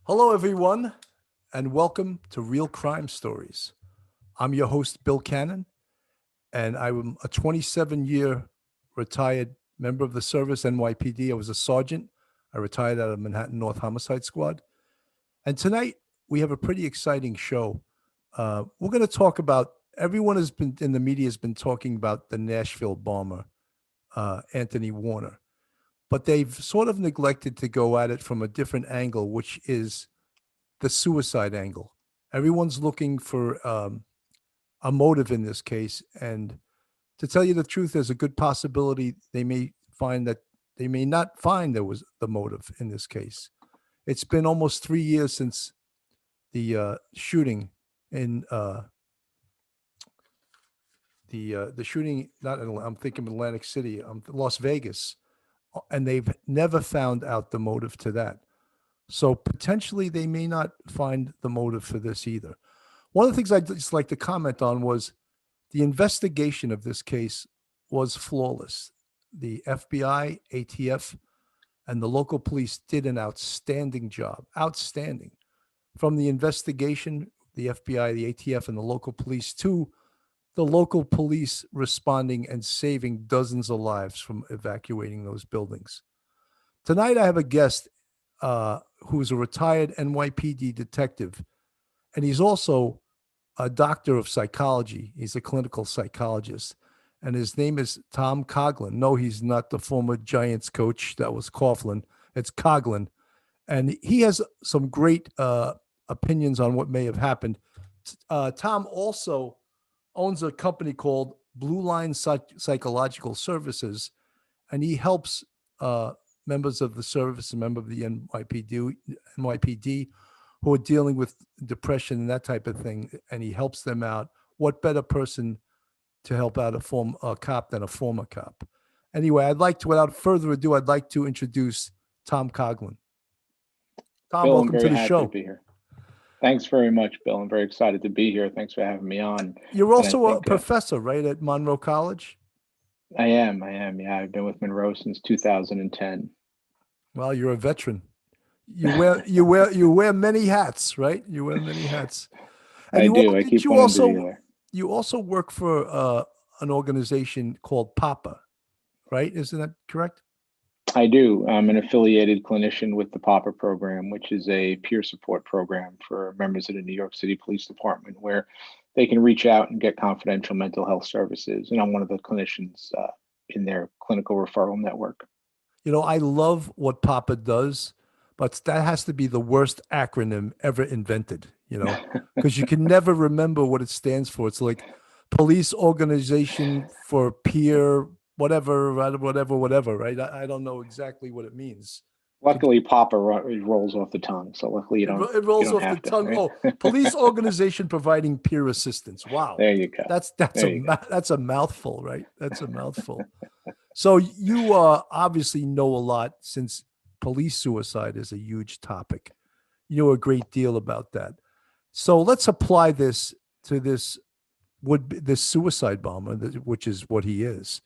Hello, everyone, and welcome to Real Crime Stories. I'm your host, Bill Cannon, and I'm a 27-year retired member of the service, NYPD. I was a sergeant. I retired out of Manhattan North Homicide Squad. And tonight, we have a pretty exciting show. We're going to talk about, everyone has been, in the media has been talking about the Nashville bomber, Anthony Warner. But they've sort of neglected to go at it from a different angle, which is the suicide angle. Everyone's looking for a motive in this case. And to tell you the truth, there's a good possibility they may not find there was the motive in this case. It's been almost 3 years since the shooting in the shooting, I'm thinking Atlantic City, Las Vegas, and they've never found out the motive to that. So potentially they may not find the motive for this either. One of the things I'd just like to comment on was the investigation of this case was flawless. The FBI, ATF, and the local police did an outstanding job. Outstanding. From the investigation, the FBI, the ATF, and the local police, to the local police responding and saving dozens of lives from evacuating those buildings. Tonight, I have a guest who's a retired NYPD detective, and he's also a doctor of psychology. He's a clinical psychologist, and his name is Tom Coghlan. No, he's not the former Giants coach. That was Coughlin. It's Coghlan, and he has some great opinions on what may have happened. Tom also owns a company called Blue Line Psychological Services, and he helps members of the service and members of the NYPD who are dealing with depression and that type of thing, and he helps them out. What better person to help out a cop than a former cop? Anyway, without further ado, I'd like to introduce Tom Coghlan. Tom, Bill, welcome to the show. To be here. Thanks very much, Bill. I'm very excited to be here. Thanks for having me on. You're also a professor, right, at Monroe College? I am. Yeah, I've been with Monroe since 2010. Well, you're a veteran. You wear many hats, right? You wear many hats. And I do. I keep one under the other. You also work for an organization called PAPA, right? Isn't that correct? I do. I'm an affiliated clinician with the PAPA program, which is a peer support program for members of the New York City Police Department, where they can reach out and get confidential mental health services. And I'm one of the clinicians in their clinical referral network. You know, I love what PAPA does, but that has to be the worst acronym ever invented, because you can never remember what it stands for. It's like Police Organization for Peer, whatever, right? I don't know exactly what it means. Luckily, PAPA rolls off the tongue, so luckily you don't. It rolls off the tongue. Right? Oh, Police Organization Providing Peer Assistance. Wow, there you go. That's a mouthful, right? That's a mouthful. So you obviously know a lot, since police suicide is a huge topic. You know a great deal about that. So let's apply this to this suicide bomber, which is what he is,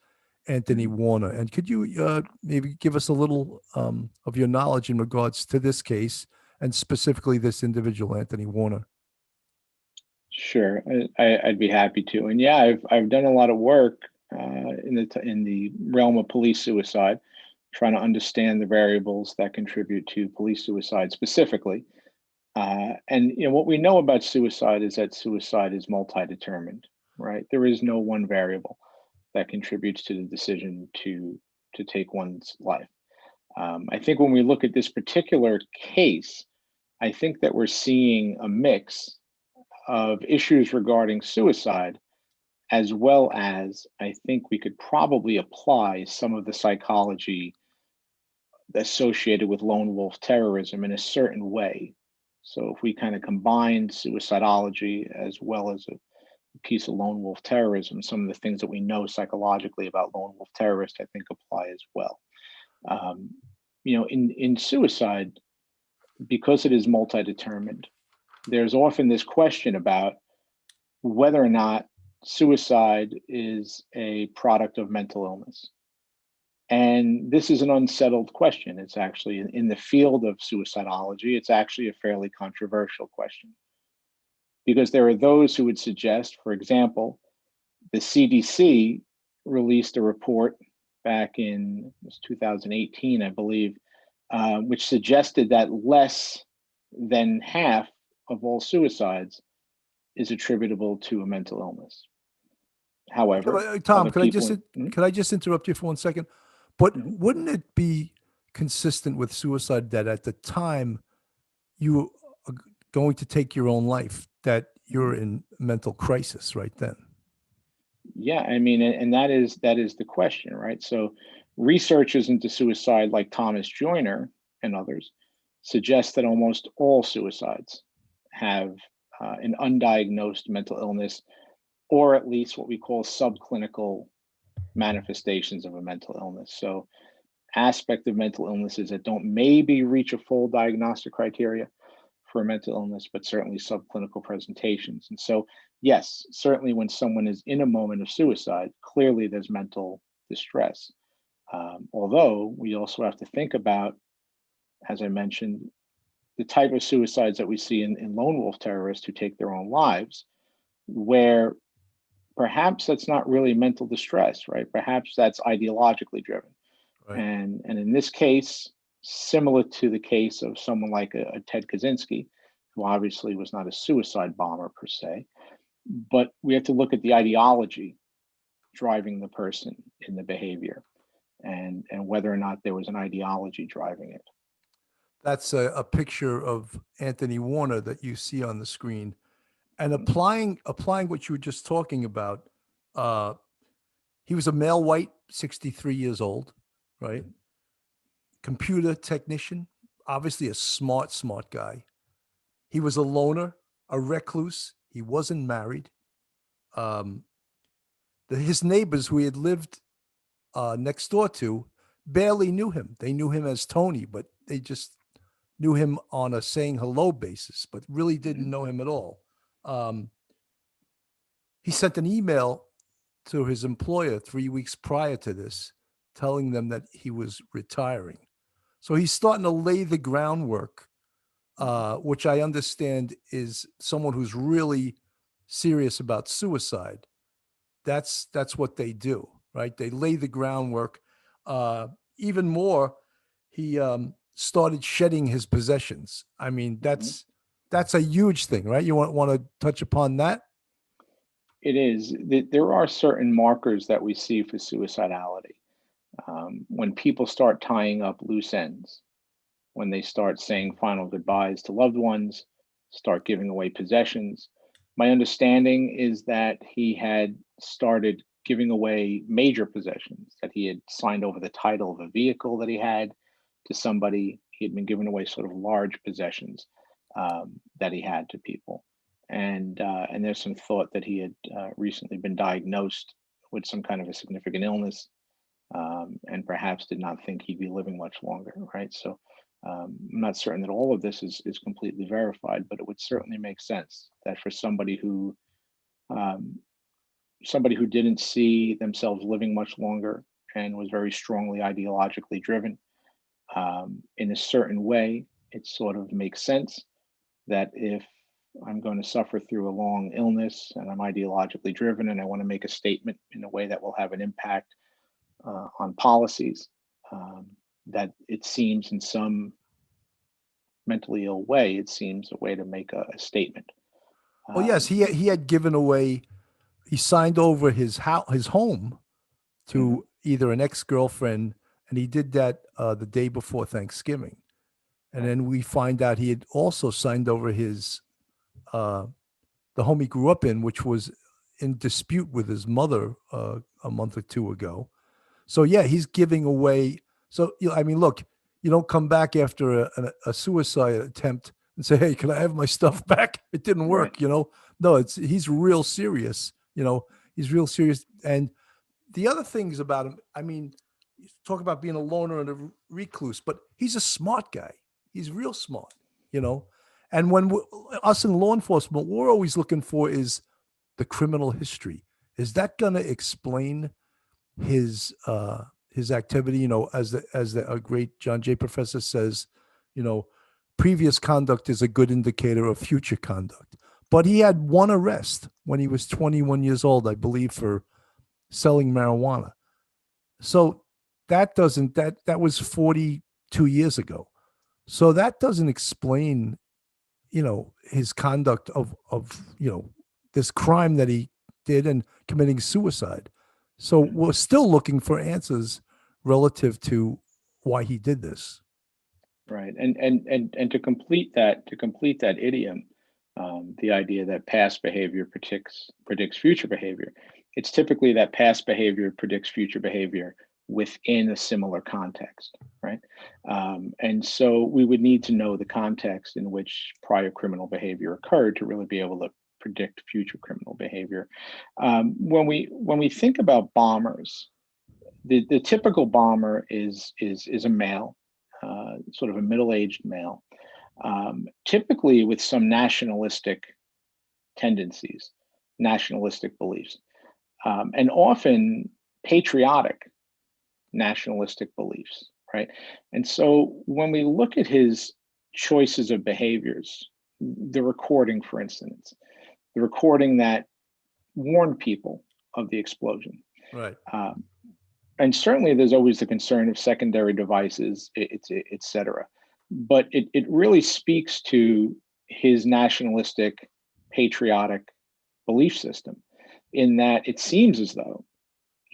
Anthony Warner. And could you maybe give us a little of your knowledge in regards to this case, and specifically this individual, Anthony Warner? Sure, I'd be happy to. And yeah, I've done a lot of work in the realm of police suicide, trying to understand the variables that contribute to police suicide specifically. And what we know about suicide is that suicide is multi-determined, right? There is no one variable that contributes to the decision to take one's life. I think when we look at this particular case, I think that we're seeing a mix of issues regarding suicide, as well as I think we could probably apply some of the psychology associated with lone wolf terrorism in a certain way. So if we kind of combine suicidology as well as a piece of lone wolf terrorism, some of the things that we know psychologically about lone wolf terrorists, I think apply as well. In suicide, because it is multi-determined, there's often this question about whether or not suicide is a product of mental illness. And this is an unsettled question. It's actually in the field of suicidology, it's actually a fairly controversial question because there are those who would suggest, for example, the CDC released a report back in 2018, I believe, which suggested that less than half of all suicides is attributable to a mental illness. However, Tom, other people, can I just interrupt you for 1 second? But Mhm. wouldn't it be consistent with suicide that at the time you are going to take your own life, that you're in mental crisis right then? Yeah, I mean, and that is the question, right? So, researchers into suicide, like Thomas Joyner and others, suggest that almost all suicides have an undiagnosed mental illness, or at least what we call subclinical manifestations of a mental illness. So, aspect of mental illnesses that don't maybe reach a full diagnostic criteria for a mental illness, but certainly subclinical presentations. And so, yes, certainly when someone is in a moment of suicide, clearly there's mental distress. Although we also have to think about, as I mentioned, the type of suicides that we see in lone wolf terrorists who take their own lives, where perhaps that's not really mental distress, right? Perhaps that's ideologically driven. Right. And in this case, similar to the case of someone like a Ted Kaczynski, who obviously was not a suicide bomber per se, but we have to look at the ideology driving the person in the behavior, and whether or not there was an ideology driving it. That's a picture of Anthony Warner that you see on the screen. And Mhm. applying what you were just talking about, uh, he was a male white, 63 years old, right? Computer technician, obviously a smart guy. He was a loner, a recluse. He wasn't married. Um, his neighbors who he had lived next door to barely knew him. They knew him as Tony, but they just knew him on a saying hello basis, but really didn't Mhm. know him at all. Um, he sent an email to his employer 3 weeks prior to this, telling them that he was retiring. So he's starting to lay the groundwork, Mhm. which I understand is someone who's really serious about suicide. That's what they do, right? They lay the groundwork. Uh, Even more, he started shedding his possessions. I mean, Mhm. that's a huge thing, right? You want to touch upon that? It is. There are certain markers that we see for suicidality. When people start tying up loose ends, when they start saying final goodbyes to loved ones, start giving away possessions. My understanding is that he had started giving away major possessions, that he had signed over the title of a vehicle that he had to somebody. He had been giving away sort of large possessions that he had to people. And there's some thought that he had recently been diagnosed with some kind of a significant illness, and perhaps did not think he'd be living much longer, right? So I'm not certain that all of this is completely verified, but it would certainly make sense that for um, somebody who didn't see themselves living much longer and was very strongly ideologically driven, in a certain way, it sort of makes sense that if I'm going to suffer through a long illness and I'm ideologically driven and I want to make a statement in a way that will have an impact on policies, um, that it seems in some mentally ill way, it seems a way to make a statement. Well, yes, Um, he had given away. He signed over his home mhm, to either an ex girlfriend, and he did that the day before Thanksgiving. And right. then we find out he had also signed over his uh, the home he grew up in, which was in dispute with his mother a month or two ago. So yeah, he's giving away. So I mean, look, you don't come back after a suicide attempt and say, "Hey, can I have my stuff back?" It didn't Right. work, you know. No, he's real serious. You know, he's real serious. And the other things about him, I mean, you talk about being a loner and a recluse, but he's a smart guy. He's real smart, you know. And when us in law enforcement, we're always looking for is the criminal history. Is that going to explain his his activity, as a great John Jay professor says, previous conduct is a good indicator of future conduct. But he had one arrest when he was 21 years old, I believe, for selling marijuana. So that was 42 years ago. So that doesn't explain, his conduct of this crime that he did and committing suicide. So we're still looking for answers relative to why he did this. Right. And to complete that idiom, the idea that past behavior predicts future behavior, it's typically that past behavior predicts future behavior within a similar context, right? And so we would need to know the context in which prior criminal behavior occurred to really be able to predict future criminal behavior. When we think about bombers, the typical bomber is a male, sort of a middle-aged male, typically with some nationalistic tendencies, nationalistic beliefs, and often patriotic nationalistic beliefs, right? And so when we look at his choices of behaviors, the recording, for instance, the recording that warned people of the explosion, right? And certainly there's always the concern of secondary devices, et cetera. But it really speaks to his nationalistic, patriotic belief system, in that it seems as though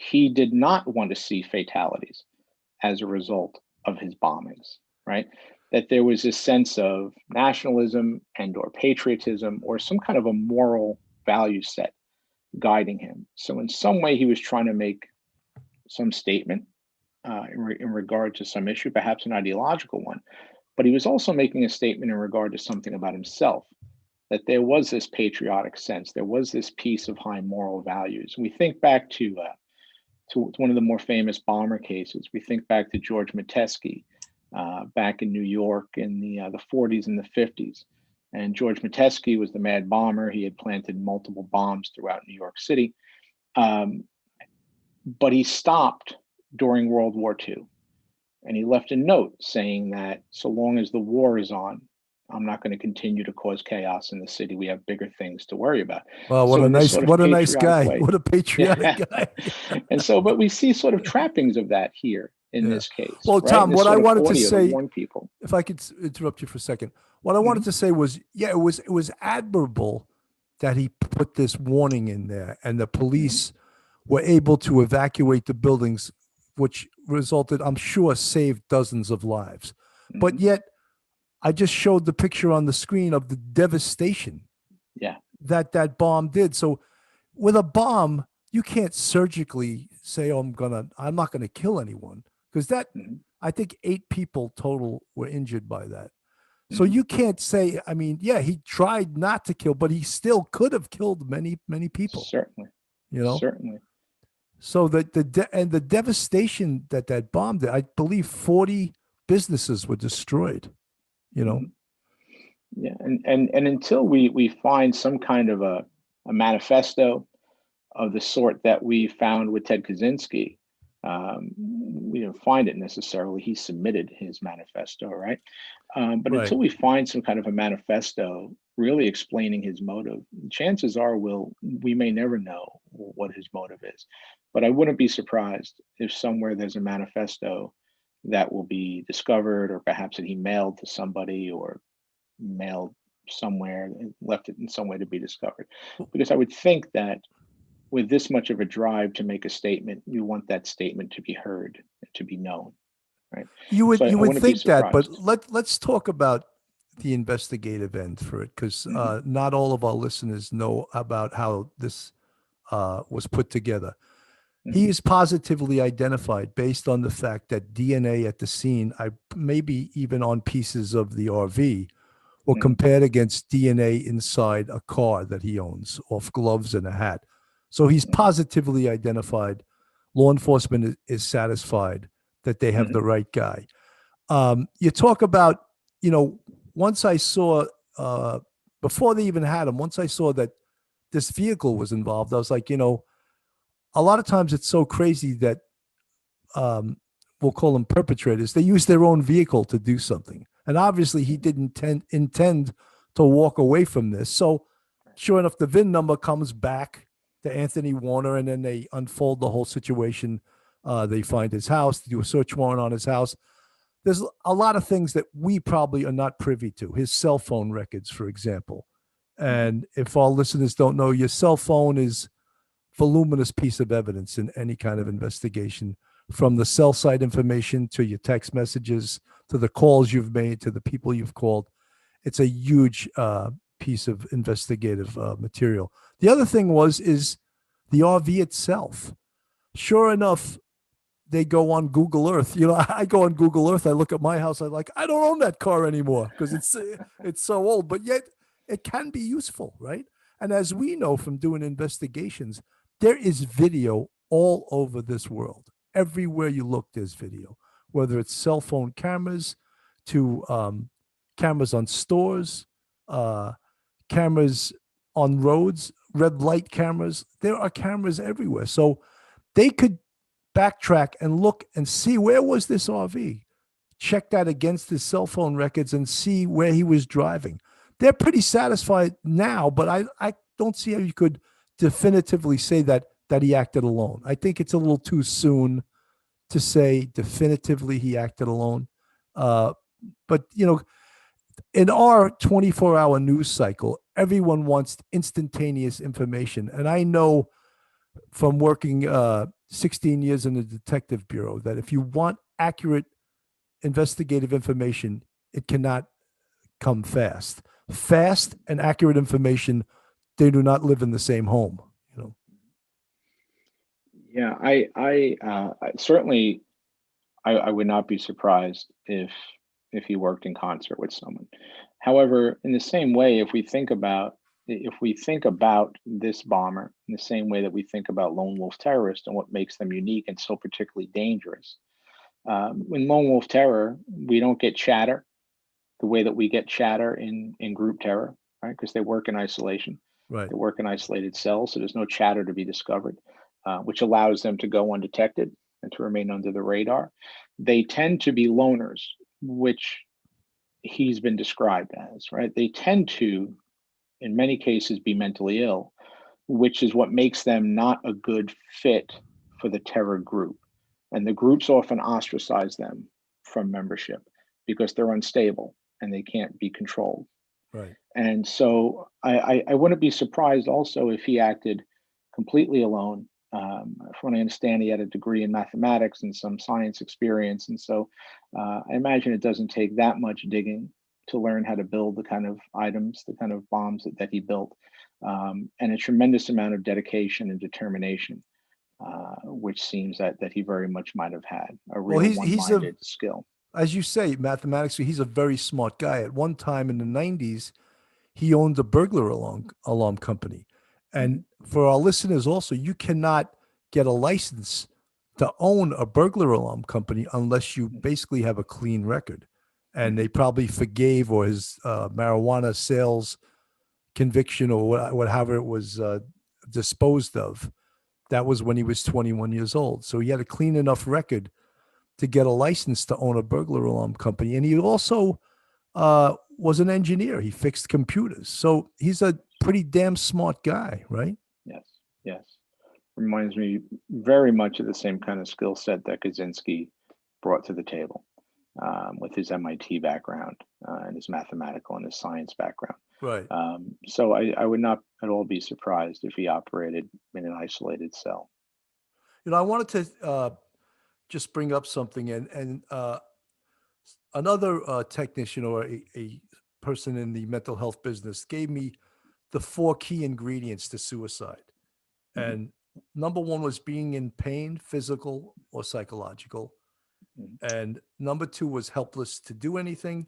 he did not want to see fatalities as a result of his bombings, right? That there was this sense of nationalism and or patriotism or some kind of a moral value set guiding him. So in some way he was trying to make some statement in regard to some issue, perhaps an ideological one, but he was also making a statement in regard to something about himself, that there was this patriotic sense, there was this piece of high moral values. We think back to one of the more famous bomber cases. We think back to George Metesky back in New York in the 40s and the 50s. And George Metesky was the mad bomber. He had planted multiple bombs throughout New York City. But he stopped during World War II. And he left a note saying that so long as the war is on, I'm not going to continue to cause chaos in the city. We have bigger things to worry about. Well, what a nice guy. Way, what a patriotic guy. And so, but we see sort of trappings of that here in this case. Well, right? Tom, what I wanted to say, to warn people. If I could interrupt you for a second, what I wanted to say was, it was admirable that he put this warning in there, and the police were able to evacuate the buildings, which resulted, I'm sure, saved dozens of lives. But yet, I just showed the picture on the screen of the devastation that bomb did. So with a bomb, you can't surgically say, I'm not going to kill anyone, because that, I think 8 people total were injured by that. So you can't say, he tried not to kill, but he still could have killed many, many people. Certainly. Certainly. So the devastation that bomb did, I believe 40 businesses were destroyed. Yeah, and until we find some kind of a manifesto of the sort that we found with Ted Kaczynski, we didn't find it necessarily. He submitted his manifesto, right? But until we find some kind of a manifesto really explaining his motive, chances are we may never know what his motive is. But I wouldn't be surprised if somewhere there's a manifesto that will be discovered, or perhaps that he mailed to somebody or mailed somewhere and left it in some way to be discovered. Because I would think that with this much of a drive to make a statement, you want that statement to be heard, to be known, right? You would think that, but let's talk about the investigative end for it, because not all of our listeners know about how this was put together. He is positively identified based on the fact that DNA at the scene, maybe even on pieces of the RV, were compared against DNA inside a car that he owns, off gloves and a hat. So he's positively identified. Law enforcement is satisfied that they have the right guy. You talk about, once I saw, before they even had him, once I saw that this vehicle was involved, I was like, a lot of times it's so crazy that we'll call them perpetrators, they use their own vehicle to do something. And obviously he didn't intend to walk away from this. So sure enough, the VIN number comes back to Anthony Warner, and then they unfold the whole situation. They find his house, they do a search warrant on his house. There's a lot of things that we probably are not privy to. His cell phone records, for example. And if our listeners don't know, your cell phone is voluminous piece of evidence in any kind of investigation, from the cell site information to your text messages to the calls you've made to the people you've called. It's a huge piece of investigative material. The other thing is the RV itself. Sure enough, they go on Google Earth. I go on Google Earth. I look at my house. I don't own that car anymore because it's so old. But yet it can be useful, right? And as we know from doing investigations, there is video all over this world. Everywhere you look, there's video, whether it's cell phone cameras to cameras on stores, cameras on roads, red light cameras. There are cameras everywhere. So they could backtrack and look and see, where was this RV? Check that against his cell phone records and see where he was driving. They're pretty satisfied now, but I don't see how you could definitively say that he acted alone. I think it's a little too soon to say definitively he acted alone. But, in our 24-hour news cycle, everyone wants instantaneous information. And I know from working 16 years in the detective bureau that if you want accurate investigative information, it cannot come fast. Fast and accurate information, they do not live in the same home. Yeah, I certainly, I would not be surprised if he worked in concert with someone. However, in the same way, if we think about this bomber in the same way that we think about lone wolf terrorists and what makes them unique and so particularly dangerous, in lone wolf terror, we don't get chatter the way that we get chatter in group terror, right? Because they work in isolation. Right. They work in isolated cells, so there's no chatter to be discovered, which allows them to go undetected and to remain under the radar. They tend to be loners, which he's been described as, right? They tend to, in many cases, be mentally ill, which is what makes them not a good fit for the terror group. And the groups often ostracize them from membership because they're unstable and they can't be controlled. Right. And so I wouldn't be surprised also if he acted completely alone. From what I understand, he had a degree in mathematics and some science experience. And so I imagine it doesn't take that much digging to learn how to build the kind of items, the kind of bombs that he built, and a tremendous amount of dedication and determination, which seems that he very much might have had a real one-minded skill. As you say, mathematics, he's a very smart guy. At one time in the 90s, he owned a burglar alarm company. And for our listeners also, you cannot get a license to own a burglar alarm company unless you basically have a clean record. And they probably forgave, or his marijuana sales conviction or whatever it was disposed of. That was when he was 21 years old. So he had a clean enough record to get a license to own a burglar alarm company. And he also was an engineer. He fixed computers. So he's a pretty damn smart guy, right? Yes. Reminds me very much of the same kind of skill set that Kaczynski brought to the table with his MIT background and his mathematical and his science background. Right. So I would not at all be surprised if he operated in an isolated cell. I wanted to just bring up something, and another technician or a person in the mental health business gave me the 4 key ingredients to suicide. Mm-hmm. And number 1 was being in pain, physical or psychological. Mm-hmm. And number 2 was helpless to do anything.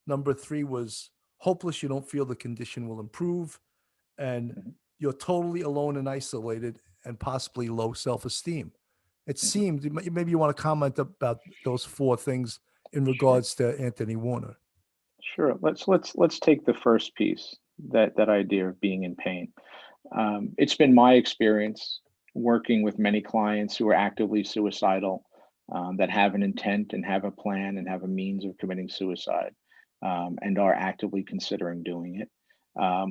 Number 3 was hopeless. You don't feel the condition will improve. And mm-hmm. you're totally alone and isolated and possibly low self-esteem. It mm-hmm. seemed, maybe you want to comment about those 4 things in regards to Anthony Warner. Sure. Let's take the first piece, that idea of being in pain. It's been my experience working with many clients who are actively suicidal that have an intent and have a plan and have a means of committing suicide, and are actively considering doing it,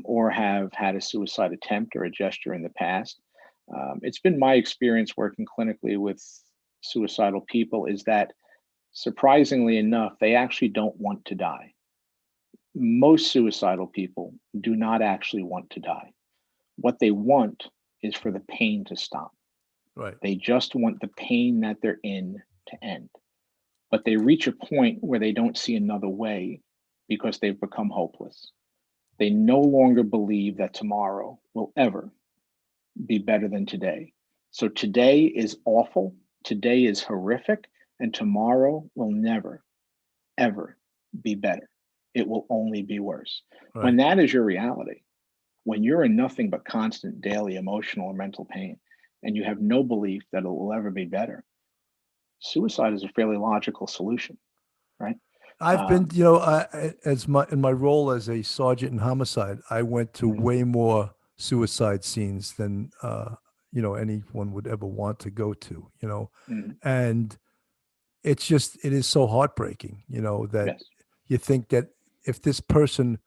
or have had a suicide attempt or a gesture in the past. It's been my experience working clinically with suicidal people is that, surprisingly enough, they actually don't want to die. Most suicidal people do not actually want to die. What they want is for the pain to stop. Right. They just want the pain that they're in to end. But they reach a point where they don't see another way because they've become hopeless. They no longer believe that tomorrow will ever be better than today. So today is awful, today is horrific, and tomorrow will never, ever be better. It will only be worse. When Right. that is your reality, when you're in nothing but constant daily emotional or mental pain, and you have no belief that it will ever be better, suicide is a fairly logical solution, right? I've been, Um, as my in my role as a sergeant in homicide, I went to mhm, way more suicide scenes than anyone would ever want to go to. mhm, And it is so heartbreaking, that yes. you think that if this person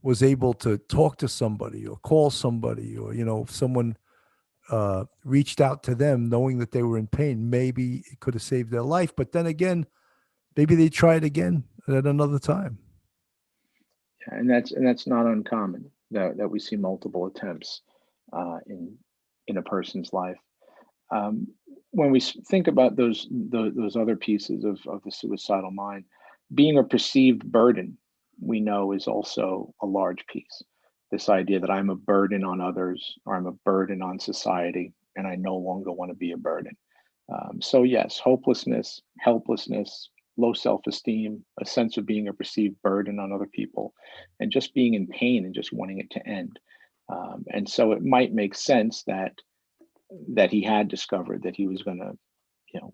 was able to talk to somebody or call somebody, or if someone reached out to them knowing that they were in pain, maybe it could have saved their life. But then again, maybe they try it again at another time. And that's not uncommon that we see multiple attempts in a person's life. Um, when we think about those other pieces of the suicidal mind, being a perceived burden, we know is also a large piece. This idea that I'm a burden on others or I'm a burden on society, and I no longer want to be a burden. So yes, hopelessness, helplessness, low self-esteem, a sense of being a perceived burden on other people, and just being in pain and just wanting it to end. And so it might make sense that he had discovered that he was going to, you know,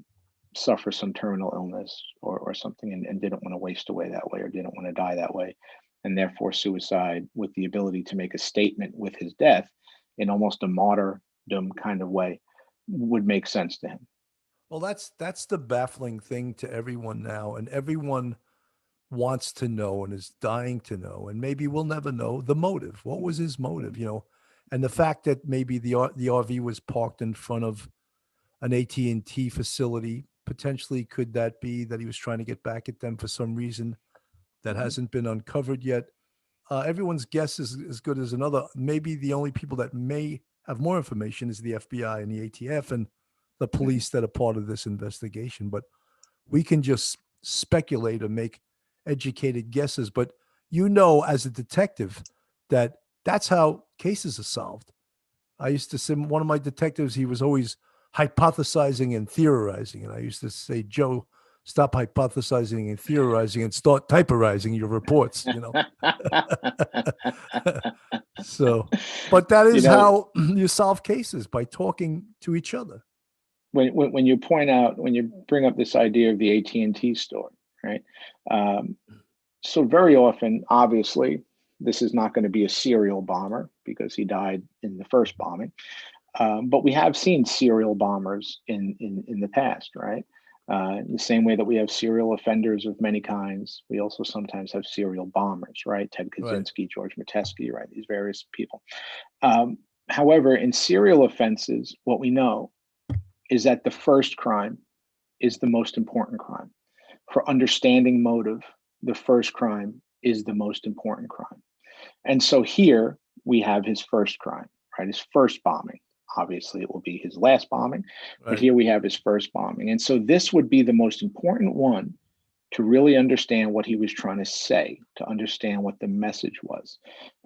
suffer some terminal illness or something, and didn't want to waste away that way or didn't want to die that way. And therefore, suicide with the ability to make a statement with his death in almost a martyrdom kind of way would make sense to him. Well, that's the baffling thing to everyone now, and everyone wants to know and is dying to know, and maybe we'll never know the motive. What was his motive? And the fact that maybe the RV was parked in front of an AT&T facility, potentially could that be that he was trying to get back at them for some reason that Mhm. hasn't been uncovered yet? Everyone's guess is as good as another. Maybe the only people that may have more information is the FBI and the ATF and the Mhm. police that are part of this investigation. But we can just speculate or make educated guesses. But as a detective, that that's how cases are solved. I used to say one of my detectives, he was always hypothesizing and theorizing. And I used to say, Joe, stop hypothesizing and theorizing and start typerizing your reports. So, but that You is know, how you solve cases, by talking to each other. when you point out, when you bring up this idea of the AT&T store, right? Um, so very often, obviously, this is not going to be a serial bomber because he died in the first bombing. But we have seen serial bombers in the past, right? In the same way that we have serial offenders of many kinds, we also sometimes have serial bombers, right? Ted Right. Kaczynski, George Metesky, right? These various people. Um, However, in serial offenses, what we know is that the first crime is the most important crime. For understanding motive, the first crime is the most important crime. And so here we have his first crime, right? His first bombing. Obviously, it will be his last bombing, but Right. here we have his first bombing. And so this would be the most important one to really understand what he was trying to say, to understand what the message was.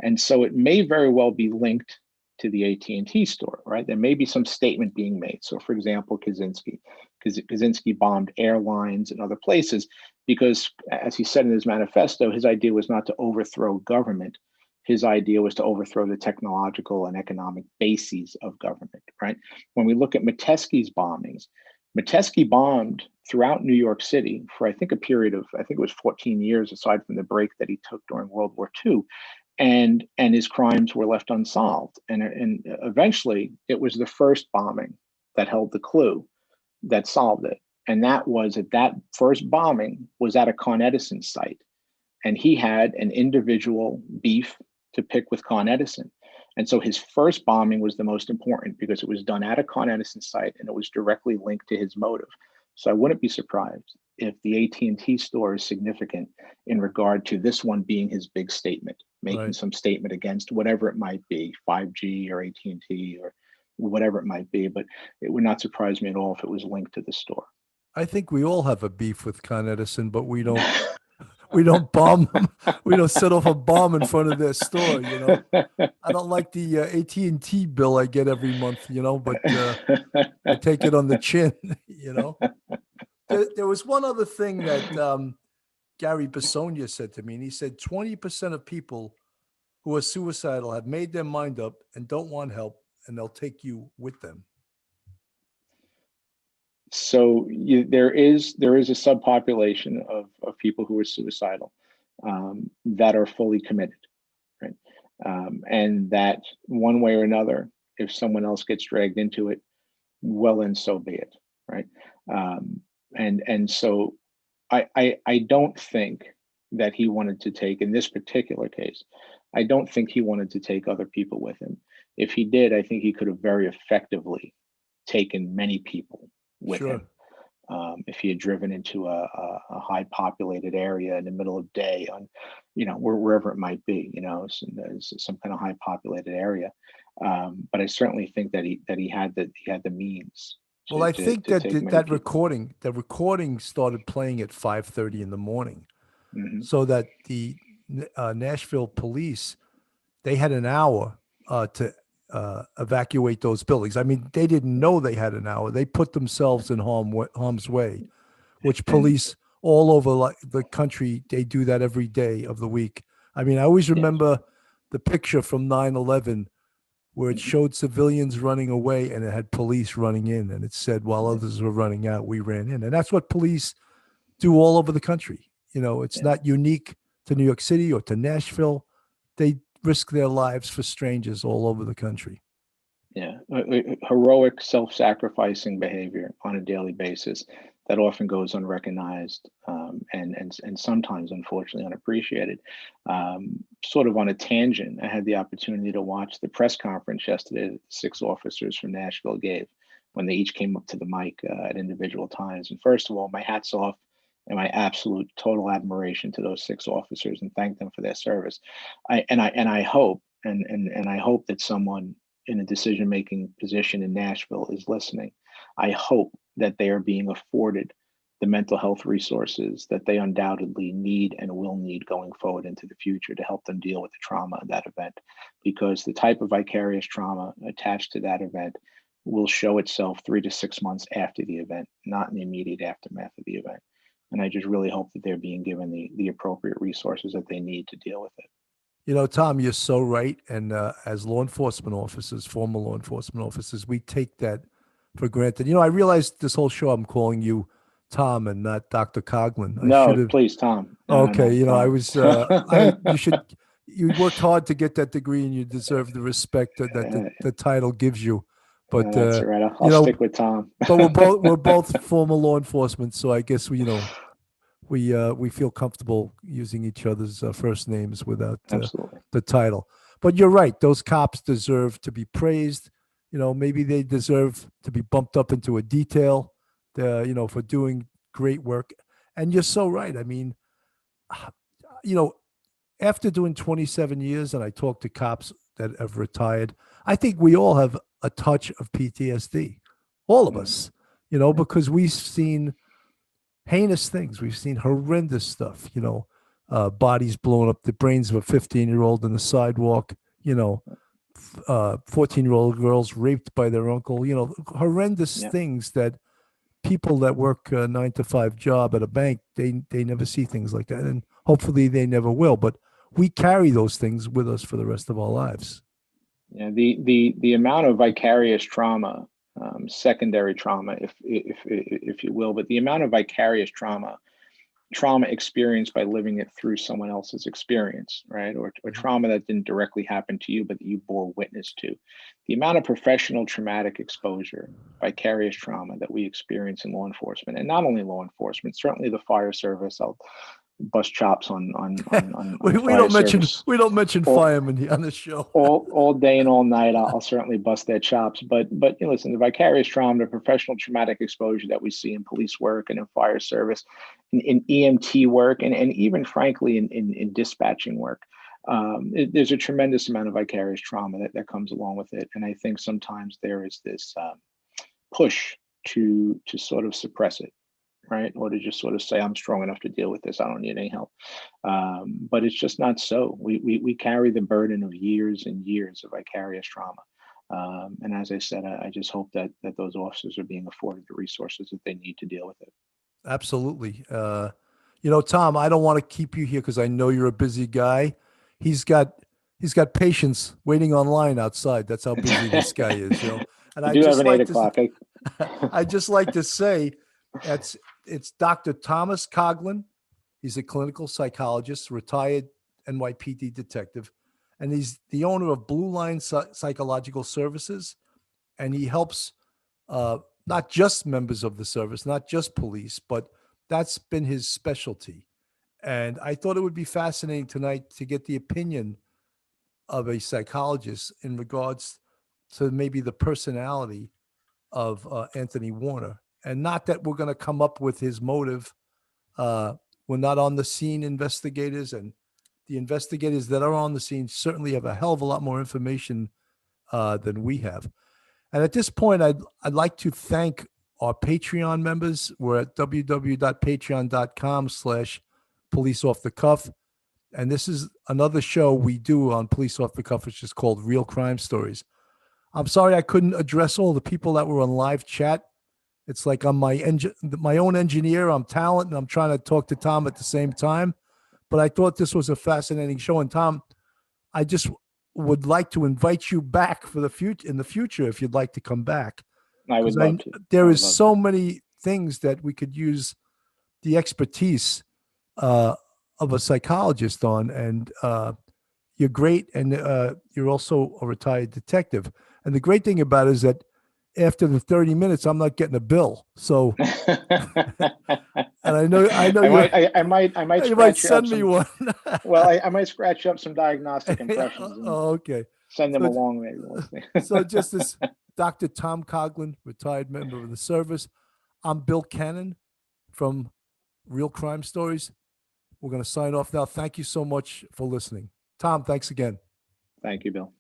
And so it may very well be linked to the AT&T store, right? There may be some statement being made. So for example, Kaczynski bombed airlines and other places because, as he said in his manifesto, his idea was not to overthrow government. His idea was to overthrow the technological and economic bases of government, right? When we look at Metesky's bombings, Metesky bombed throughout New York City for, I think, a period of, I think it was 14 years, aside from the break that he took during World War II. And his crimes were left unsolved. And eventually it was the first bombing that held the clue that solved it. And that was that first bombing was at a Con Edison site. And he had an individual beef to pick with Con Edison. And so his first bombing was the most important because it was done at a Con Edison site and it was directly linked to his motive. So I wouldn't be surprised if the AT&T store is significant in regard to this one being his big statement, making some statement against whatever it might be, 5G or AT&T or whatever it might be. But it would not surprise me at all if it was linked to the store. I think we all have a beef with Con Edison, but we don't bomb them. We don't set off a bomb in front of their store, you know. I don't like the AT&T bill I get every month, you know, but I take it on the chin, you know. There was one other thing that Gary Bisogna said to me, and he said 20% of people who are suicidal have made their mind up and don't want help, and they'll take you with them. So there is a subpopulation of people who are suicidal that are fully committed, right? And that one way or another, if someone else gets dragged into it, well, then so be it, right? And so I don't think that he wanted to take, in this particular case, I don't think he wanted to take other people with him. If he did, I think he could have very effectively taken many people with him. If he had driven into a high populated area in the middle of day on, you know, wherever it might be, you know, some kind of high populated area. But I certainly think that he had the means. Well, I think that recording started playing at 5:30 in the morning, so that the Nashville police, they had an hour to evacuate those buildings. I mean, they didn't know they had an hour. They put themselves in harm's way, which police all over the country, they do that every day of the week. I mean, I always remember the picture from 9/11 where it showed civilians running away and it had police running in, and it said, while others were running out, we ran in. And that's what police do all over the country. You know, it's not unique to New York City or to Nashville. They risk their lives for strangers all over the country. Yeah, heroic, self-sacrificing behavior on a daily basis that often goes unrecognized and sometimes, unfortunately, unappreciated. Sort of on a tangent, I had the opportunity to watch the press conference yesterday that 6 officers from Nashville gave when they each came up to the mic at individual times. And first of all, my hat's off and my absolute total admiration to those 6 officers and thank them for their service. I hope that someone in a decision-making position in Nashville is listening. I hope that they are being afforded the mental health resources that they undoubtedly need and will need going forward into the future to help them deal with the trauma of that event, because the type of vicarious trauma attached to that event will show itself 3 to 6 months after the event, not in the immediate aftermath of the event. And I just really hope that they're being given the appropriate resources that they need to deal with it. You know, Tom, you're so right. And as law enforcement officers, former law enforcement officers, we take that for granted. You know, I realized this whole show I'm calling you Tom and not Dr. Coghlan. No, please, Tom. No, okay, no, you know, Tom. I was. You worked hard to get that degree, and you deserve the respect that the title gives you. But that's all right. I'll stick with Tom. But we're both former law enforcement, so I guess we feel comfortable using each other's first names without the title. But you're right; those cops deserve to be praised. You know, maybe they deserve to be bumped up into a detail, for doing great work. And you're so right. I mean, you know, after doing 27 years, and I talk to cops that have retired, I think we all have a touch of PTSD, all of us. You know, because we've seen heinous things. We've seen horrendous stuff, bodies blown up, the brains of a 15-year-old in the sidewalk, 14-year-old girls raped by their uncle, horrendous things that people that work a 9-to-5 job at a bank, they never see things like that. And hopefully they never will. But we carry those things with us for the rest of our lives. Yeah, the amount of vicarious trauma, secondary trauma, if you will, but the amount of vicarious trauma trauma experienced by living it through someone else's experience, right? Or trauma that didn't directly happen to you, but that you bore witness to. The amount of professional traumatic exposure, vicarious trauma that we experience in law enforcement, and not only law enforcement, certainly the fire service. I'll bust chops on we the fire don't mention service firemen on the show. all day and all night. I'll certainly bust their chops. But listen, the vicarious trauma, the professional traumatic exposure that we see in police work and in fire service, in EMT work, and even frankly in dispatching work, there's a tremendous amount of vicarious trauma that comes along with it. And I think sometimes there is this push to sort of suppress it, right? Or to just sort of say, I'm strong enough to deal with this. I don't need any help. But it's just not so. We carry the burden of years and years of vicarious trauma. And as I said, I just hope that those officers are being afforded the resources that they need to deal with it. Absolutely. Tom, I don't want to keep you here because I know you're a busy guy. He's got patients waiting online outside. That's how busy this guy is. And I do have an 8 o'clock. I just like to say it's Dr. Thomas Coghlan. He's a clinical psychologist, retired NYPD detective, and he's the owner of Blue Line Psychological Services. And he helps not just members of the service, not just police, but that's been his specialty. And I thought it would be fascinating tonight to get the opinion of a psychologist in regards to maybe the personality of Anthony Warner. And not that we're going to come up with his motive. We're not on the scene investigators, and the investigators that are on the scene certainly have a hell of a lot more information than we have. And at this point, I'd like to thank our Patreon members. We're at www.patreon.com/Police Off the Cuff. And this is another show we do on Police Off the Cuff, which is called Real Crime Stories. I'm sorry I couldn't address all the people that were on live chat. It's like I'm my own engineer. I'm talent, and I'm trying to talk to Tom at the same time. But I thought this was a fascinating show. And Tom, I just would like to invite you back for the future, in the future, if you'd like to come back. I would love to. There is so many things that we could use the expertise of a psychologist on, and you're great, and you're also a retired detective. And the great thing about it is that after the 30 minutes, I'm not getting a bill. So, and I know I might you might send me one. Well, I might scratch up some diagnostic impressions. Oh, okay. Send them along, maybe. So just as Dr. Tom Coghlan, retired member of the service, I'm Bill Cannon from Real Crime Stories. We're going to sign off now. Thank you so much for listening. Tom, thanks again. Thank you, Bill.